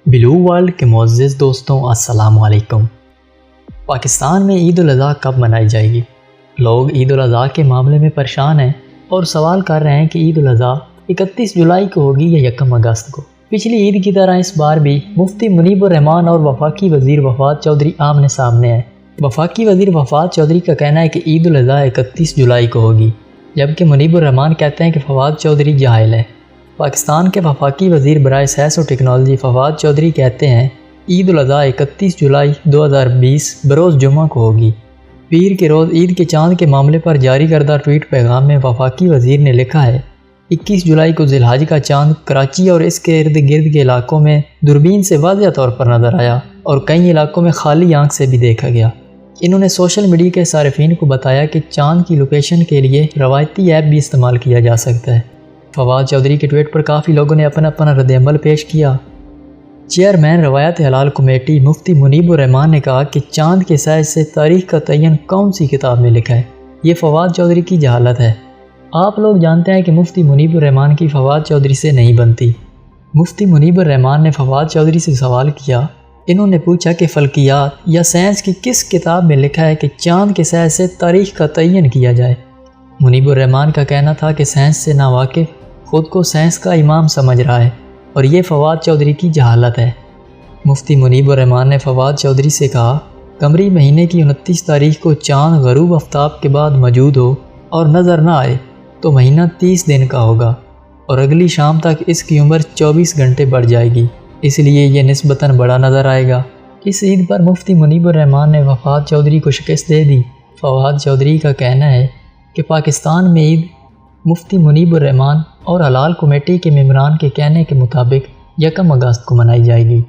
بلو world کے معزز دوستوں السلام علیکم۔ پاکستان میں عید الاضحیٰ کب منائی جائے گی؟ لوگ عید الاضحیٰ کے معاملے میں پریشان ہیں اور سوال کر رہے ہیں کہ عید الاضحیٰ 31 جولائی کو ہوگی یا 1 اگست کو۔ پچھلی عید کی طرح اس بار بھی مفتی منیب الرحمان اور وفاقی وزیر وفات چودھری آمنے سامنے ہیں۔ وفاقی وزیر وفات چودھری کا کہنا ہے کہ عید الاضحیٰ 31 جولائی کو ہوگی، جبکہ منیب الرحمان کہتے ہیں کہ فواد چودھری جاہل ہے۔ پاکستان کے وفاقی وزیر برائے سائنس و ٹیکنالوجی فواد چودھری کہتے ہیں عید الاضحیٰ 31 جولائی 2020 بروز جمعہ کو ہوگی۔ پیر کے روز عید کے چاند کے معاملے پر جاری کردہ ٹویٹ پیغام میں وفاقی وزیر نے لکھا ہے 21 جولائی کو ذی الحج کا چاند کراچی اور اس کے ارد گرد کے علاقوں میں دوربین سے واضح طور پر نظر آیا اور کئی علاقوں میں خالی آنکھ سے بھی دیکھا گیا۔ انہوں نے سوشل میڈیا کے صارفین کو بتایا کہ چاند کی لوکیشن کے لیے روایتی ایپ بھی استعمال کیا جا سکتا ہے۔ فواد چودھری کے ٹویٹ پر کافی لوگوں نے اپنا رد عمل پیش کیا۔ چیئرمین روایت حلال کمیٹی مفتی منیب الرحمان نے کہا کہ چاند کے سائز سے تاریخ کا تعین کون سی کتاب میں لکھا ہے؟ یہ فواد چودھری کی جہالت ہے۔ آپ لوگ جانتے ہیں کہ مفتی منیب الرحمان کی فواد چودھری سے نہیں بنتی۔ مفتی منیب الرحمان نے فواد چودھری سے سوال کیا۔ انہوں نے پوچھا کہ فلکیات یا سائنس کی کس کتاب میں لکھا ہے کہ چاند کے سائز سے تاریخ کا تعین کیا جائے؟ منیب الرحمان کا کہنا تھا کہ سائنس سے ناواقف خود کو سائنس کا امام سمجھ رہا ہے اور یہ فواد چودھری کی جہالت ہے۔ مفتی منیب الرحمان نے فواد چودھری سے کہا قمری مہینے کی 29 تاریخ کو چاند غروب آفتاب کے بعد موجود ہو اور نظر نہ آئے تو مہینہ 30 دن کا ہوگا اور اگلی شام تک اس کی عمر 24 گھنٹے بڑھ جائے گی، اس لیے یہ نسبتاً بڑا نظر آئے گا۔ اس عید پر مفتی منیب الرحمان نے وفات چودھری کو شکست دے دی۔ فواد چودھری کا کہنا ہے کہ پاکستان میں عید مفتی منیب الرحمان اور حلال کمیٹی کے ممبران کے کہنے کے مطابق 1 اگست کو منائی جائے گی۔